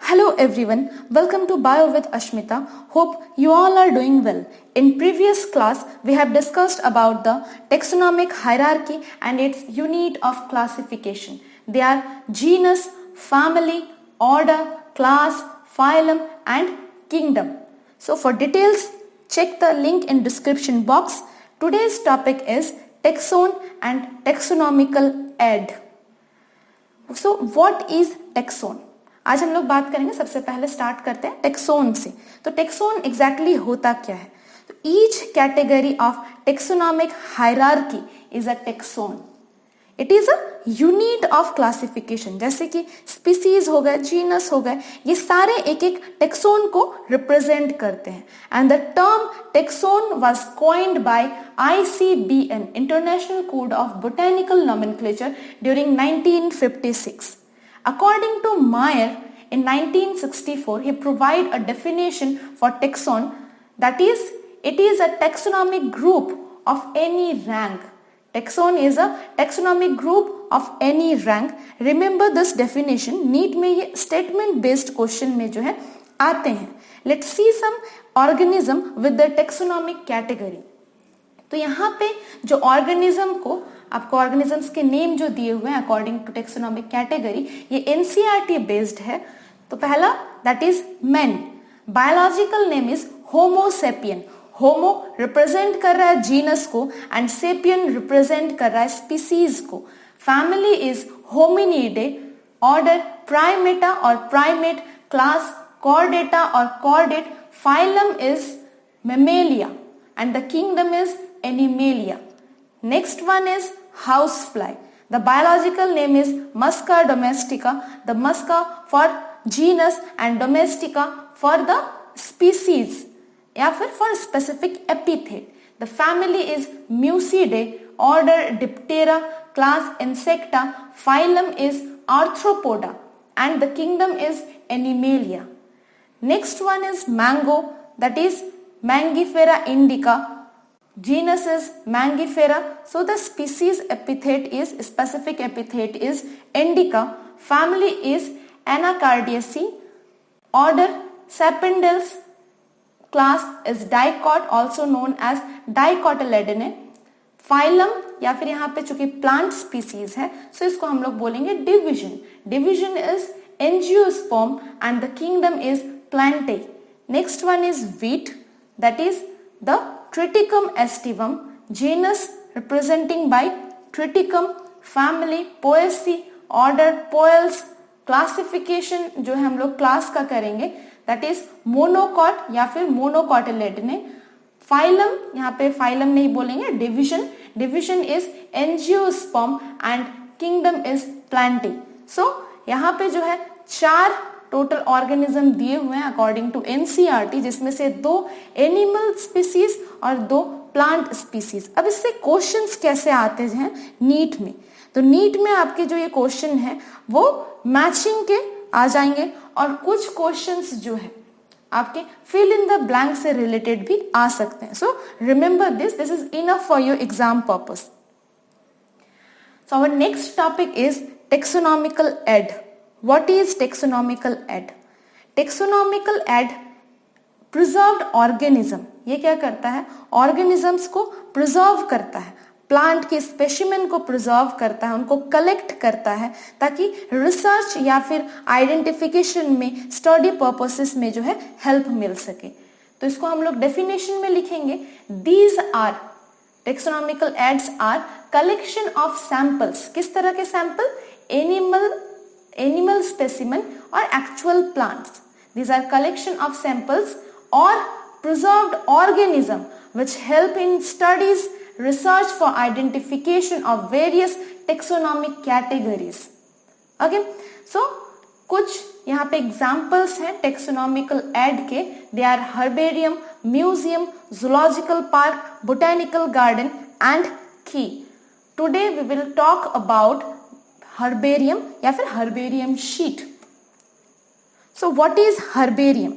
Hello everyone, welcome to Bio with Ashmita. Hope you all are doing well. In previous class, we have discussed about the taxonomic hierarchy and its unit of classification. They are genus, family, order, class, phylum and kingdom. So for details, check the link in description box. Today's topic is taxon and taxonomical aid. So what is taxon? आज हम लोग बात करेंगे। सबसे पहले start करते हैं taxon से। तो टेक्सोन एग्जैक्टली होता क्या है? तो each category of taxonomic hierarchy is a taxon. It is a unit of classification. जैसे कि स्पीसीज हो गए, जीनस हो गए, ये सारे एक एक टेक्सोन को रिप्रेजेंट करते हैं। And the term taxon was coined bye ICBN, international code of botanical nomenclature, during 1956. According to Meyer, in 1964, he provided a definition for taxon, that is, it is a taxonomic group of any rank. Taxon is a taxonomic group of any rank. Remember this definition. NEET में ये statement based question में जो है आते हैं. Let's see some organism with the taxonomic category. तो यहाँ पे जो ऑर्गेनिज्म को आपको ऑर्गेनिजम्स के नेम जो दिए हुए हैं अकॉर्डिंग टू टेक्सोनॉमिक कैटेगरी, ये एनसीईआरटी बेस्ड है। तो पहला that is man. Biological name is homo sapien. Homo represent कर रहा है जीनस को एंड सेपियन रिप्रेजेंट कर रहा है स्पीसीज को। Family is Hominidae. Order Primata और प्राइमेट। क्लास कॉर्डेटा और chordate. Phylum is Mammalia and the kingdom is Animalia. Next one is housefly. The biological name is Musca domestica. The Musca for genus and domestica for the species या फिर for specific epithet. The family is Mucidae. Order Diptera. Class Insecta. Phylum is Arthropoda and the kingdom is Animalia. Next one is mango, that is Mangifera indica. Genus is Mangifera. So the species epithet is, specific epithet is indica. Family is Anacardiaceae. Order Sapindales. Class is Dicot, also known as Dicotyledonnae. Phylum या फिर यहाँ पे चूंकि plant species है, सो इसको हम लोग बोलेंगे division. Division is angiosperm and the kingdom is Plantae. Next one is wheat. That is the Triticum aestivum. Genus representing by Triticum. Family Poaceae. Order Poales. Classification जो है हम लोग क्लास का करेंगे, that is मोनोकॉट या फिर मोनोकॉटिलेडने. Phylum यहाँ पे फाइलम नहीं बोलेंगे, division. Division is angiosperm and kingdom is Plantae. सो यहाँ पे जो है 4 टोटल ऑर्गेनिज्म दिए हुए हैं अकॉर्डिंग टू एनसीईआरटी, जिसमें से 2 एनिमल स्पीसीज और 2 प्लांट स्पीसीज. अब इससे क्वेश्चंस कैसे आते हैं नीट में? तो नीट में आपके जो ये क्वेश्चन है वो मैचिंग के आ जाएंगे और कुछ क्वेश्चंस जो है आपके फिल इन द ब्लैंक से रिलेटेड भी आ सकते हैं. So remember this is enough for your exam purpose. So our next topic is taxonomical aid. What is taxonomical aid? Taxonomical aid preserved organism. ये क्या करता है? ऑर्गेनिजम्स को प्रिजर्व करता है, प्लांट के स्पेसिमेन को प्रिजर्व करता है, उनको कलेक्ट करता है ताकि रिसर्च या फिर आइडेंटिफिकेशन में, स्टडी पर्पसेस में जो है हेल्प मिल सके. तो इसको हम लोग डेफिनेशन में लिखेंगे. These are taxonomical aids are collection of samples. किस तरह के sample? Animal specimen or actual plants. These are collection of samples or preserved organism which help in studies, research for identification of various taxonomic categories. Okay, so कुछ यहाँ पे examples हैं taxonomical aid के. They are herbarium, museum, zoological park, botanical garden and key. Today we will talk about herbarium या फिर herbarium sheet. So what is herbarium?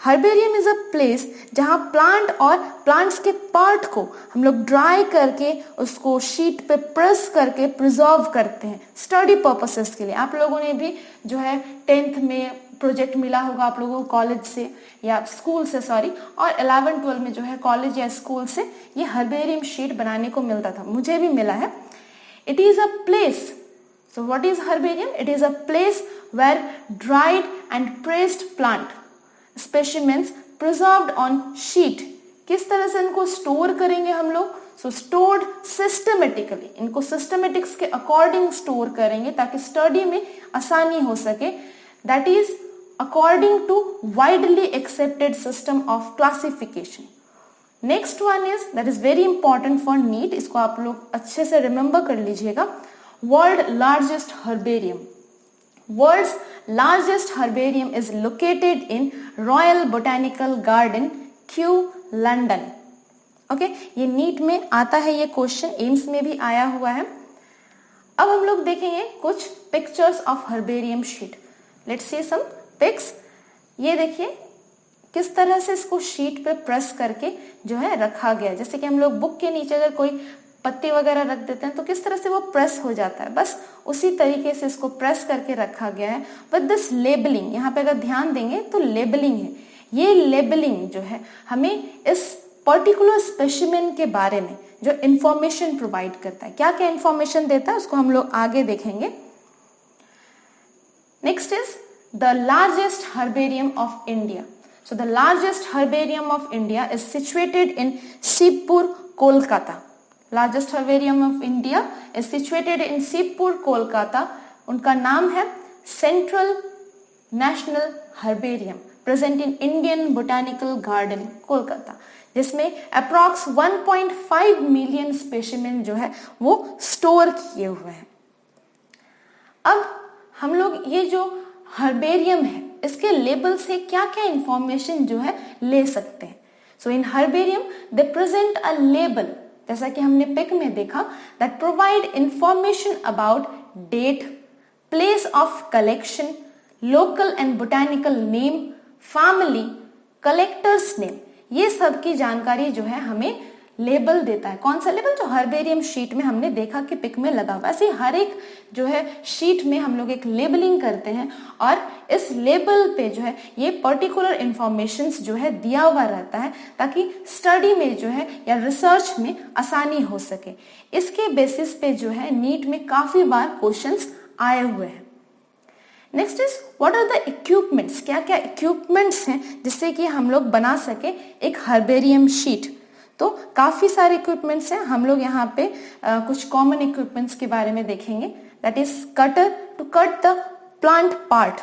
Herbarium is a place जहाँ plant और plants के part को हम लोग dry करके उसको शीट पे प्रेस करके प्रिजर्व करते हैं स्टडी पर्पसेस के लिए। आप लोगों ने भी जो है 10th में प्रोजेक्ट मिला होगा आप लोगों को कॉलेज से या स्कूल से सॉरी, और 11 12 में जो है कॉलेज या स्कूल से ये हर्बेरियम शीट बनाने को मिलता था, मुझे भी मिला है। It is a place, so what is herbarium? It is a place where dried and pressed plant specimens preserved on sheet, किस तरह से इनको स्टोर करेंगे हम लोग? सो स्टोर्ड सिस्टमेटिकली, इनको सिस्टमेटिक्स के अकॉर्डिंग स्टोर करेंगे ताकि स्टडी में आसानी हो सके। That is according to widely accepted system of classification. Next one is that is very important for NEET, इसको आप लोग अच्छे से रिमेंबर कर लीजिएगा। World largest herbarium, world's largest herbarium is located in Royal Botanical Garden, Kew, London. Okay, ये NEET में आता है ये क्वेश्चन, एम्स में भी आया हुआ है। अब हम लोग देखेंगे कुछ pictures of herbarium sheet. Let's see some pics. ये देखिए किस तरह से इसको शीट पे प्रेस करके जो है रखा गया है। जैसे कि हम लोग बुक के नीचे अगर कोई पत्ती वगैरह रख देते हैं तो किस तरह से वो प्रेस हो जाता है, बस उसी तरीके से इसको प्रेस करके रखा गया है। विद दिस लेबलिंग, यहाँ पे अगर ध्यान देंगे तो लेबलिंग है। ये लेबलिंग जो है हमें इस पर्टिकुलर स्पेसिमेन के बारे में जो इंफॉर्मेशन प्रोवाइड करता है, क्या क्या इंफॉर्मेशन देता है उसको हम लोग आगे देखेंगे। Next is the largest herbarium of India. So the largest herbarium of India is situated in Shivpur, Kolkata. Largest herbarium of India is situated in Shivpur, Kolkata. उनका नाम है central national herbarium, present in Indian botanical garden, Kolkata, जिसमें approx 1.5 million specimen जो है वो store किए हुए हैं। अब हम लोग ये जो हर्बेरियम है इसके लेबल से क्या क्या इंफॉर्मेशन जो है ले सकते हैं। So in herbarium they present a label, जैसा कि हमने पिक में देखा, that provide information about date, place of collection, local and botanical name, family, collectors name, ये सब की जानकारी जो है हमें लेबल देता है। कौन सा लेबल? जो हर्बेरियम शीट में हमने देखा कि पिक में लगा हुआ। ऐसे हर एक जो है शीट में हम लोग एक लेबलिंग करते हैं और इस लेबल पे जो है ये पर्टिकुलर इंफॉर्मेशंस जो है दिया हुआ रहता है ताकि स्टडी में जो है या रिसर्च में आसानी हो सके। इसके बेसिस पे जो है नीट में काफी बार क्वेश्चंस आए हुए हैं। Next is what are the equipments, क्या क्या इक्विपमेंट्स हैं जिससे कि हम लोग बना सके एक हर्बेरियम शीट। तो काफी सारे इक्विपमेंट्स हैं, हम लोग यहाँ पे कुछ कॉमन इक्विपमेंट्स के बारे में देखेंगे। That is cutter to cut the plant part,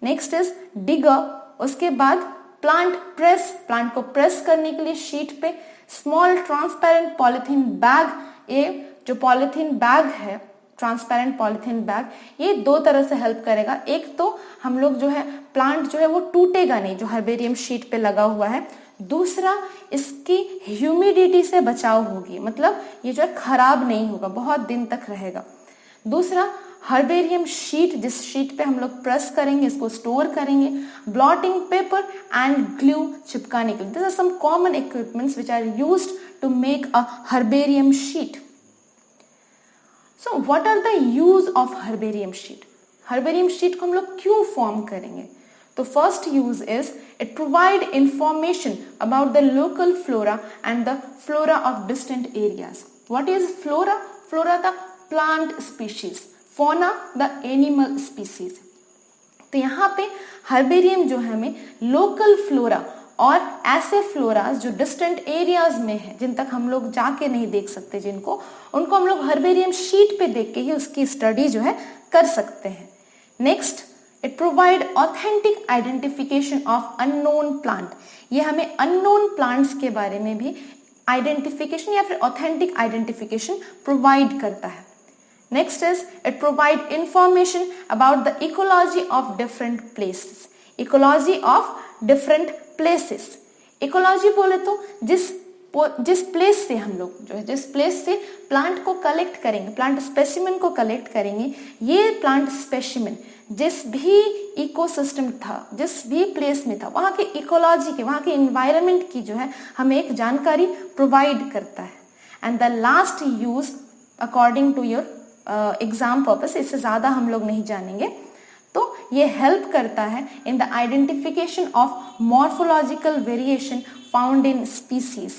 next is digger, उसके बाद प्लांट प्रेस, प्लांट को प्रेस करने के लिए शीट पे, स्मॉल ट्रांसपेरेंट पॉलिथीन बैग, ये जो पॉलिथीन बैग है ट्रांसपेरेंट पॉलिथीन बैग, ये दो तरह से हेल्प करेगा। एक तो हम लोग जो है प्लांट जो है वो टूटेगा नहीं जो हर्बेरियम शीट पे लगा हुआ है, दूसरा इसकी ह्यूमिडिटी से बचाव होगी, मतलब ये जो है खराब नहीं होगा, बहुत दिन तक रहेगा। दूसरा हर्बेरियम शीट, जिस शीट पे हम लोग प्रेस करेंगे इसको स्टोर करेंगे, ब्लॉटिंग पेपर एंड ग्लू चिपकाने के लिए। This are some common equipments which are used to make a herbarium sheet. So what are the use of herbarium sheet? Herbarium sheet को हम लोग क्यों फॉर्म करेंगे? तो first use is it provide information about the local flora and the flora of distant areas. What is flora? Flora the plant species, fauna the animal species. तो यहाँ पे herbarium जो है हमें लोकल फ्लोरा और ऐसे फ्लोराज जो डिस्टेंट एरियाज में है, जिन तक हम लोग जाके नहीं देख सकते जिनको, उनको हम लोग हर्बेरियम शीट पे देख के ही उसकी स्टडी जो है कर सकते हैं। Next, it provide authentic identification of unknown plant. ये हमें अननोन प्लांट्स के बारे में भी आइडेंटिफिकेशन या फिर ऑथेंटिक आइडेंटिफिकेशन प्रोवाइड करता है। Next is it provide information about the ecology of different places. Ecology of different places, ecology बोले तो जिस प्लेस से हम लोग जो है जिस प्लेस से प्लांट को कलेक्ट करेंगे, प्लांट स्पेसिमेन को कलेक्ट करेंगे, ये प्लांट स्पेसिमेन जिस भी इकोसिस्टम था, जिस भी प्लेस में था, वहाँ के इकोलॉजी के, वहाँ के इन्वायरमेंट की जो है हमें एक जानकारी प्रोवाइड करता है। And the last use according to your exam purpose, इससे ज़्यादा हम लोग नहीं जानेंगे, तो ये हेल्प करता है in the identification of morphological variation found in species.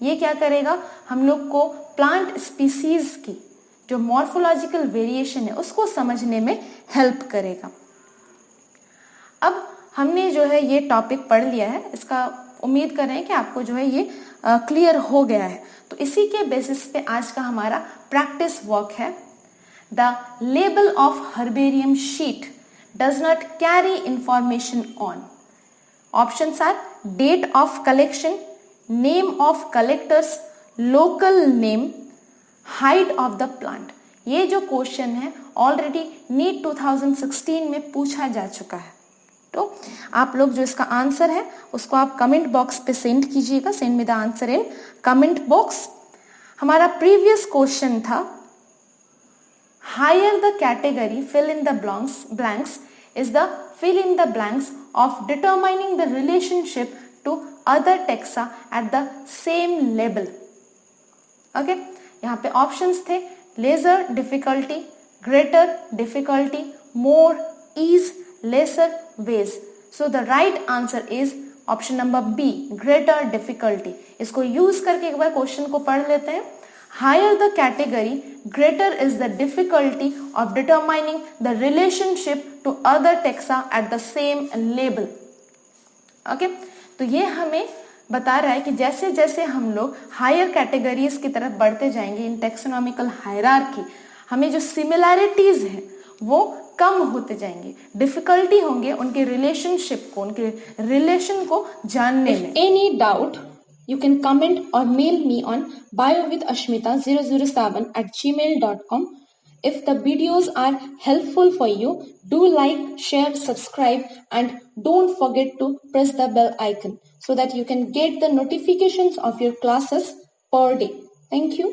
ये क्या करेगा, हम लोग को प्लांट स्पीसीज की जो मॉर्फोलॉजिकल वेरिएशन है उसको समझने में हेल्प करेगा। अब हमने जो है ये टॉपिक पढ़ लिया है, इसका उम्मीद कर रहे हैं कि आपको जो है ये क्लियर हो गया है। तो इसी के बेसिस पे आज का हमारा प्रैक्टिस वर्क है। The label of herbarium sheet does not carry information on. Options are date of collection, name of collectors, local name, height of the plant. ये जो क्वेश्चन है ऑलरेडी नीट 2016 में पूछा जा चुका है। तो आप लोग जो इसका आंसर है उसको आप कमेंट बॉक्स पे सेंड कीजिएगा, send me the answer in comment box. हमारा प्रीवियस क्वेश्चन था higher the category fill in the blanks is the fill in the blanks of determining the relationship to other taxa at the same level. Okay, यहाँ पे options थे lesser difficulty, greater difficulty, more ease, lesser ways. So the right answer is option number B, greater difficulty. इसको use करके एक बार question को पढ़ लेते हैं। Higher the category, greater is the difficulty of determining the relationship to other taxa at the same level. Okay? तो ये हमें बता रहा है कि जैसे जैसे हम लोग हायर कैटेगरीज की तरफ बढ़ते जाएंगे इन टेक्सोनॉमिकल हायरार्की, हमें जो सिमिलैरिटीज हैं वो कम होते जाएंगे, डिफिकल्टी होंगे उनके रिलेशनशिप को, उनके रिलेशन को जानने में। Any doubt you can comment or mail me on biowithashmita007@gmail.com. If the videos are helpful for you, do like, share, subscribe, and don't forget to press the bell icon so that you can get the notifications of your classes per day. Thank you.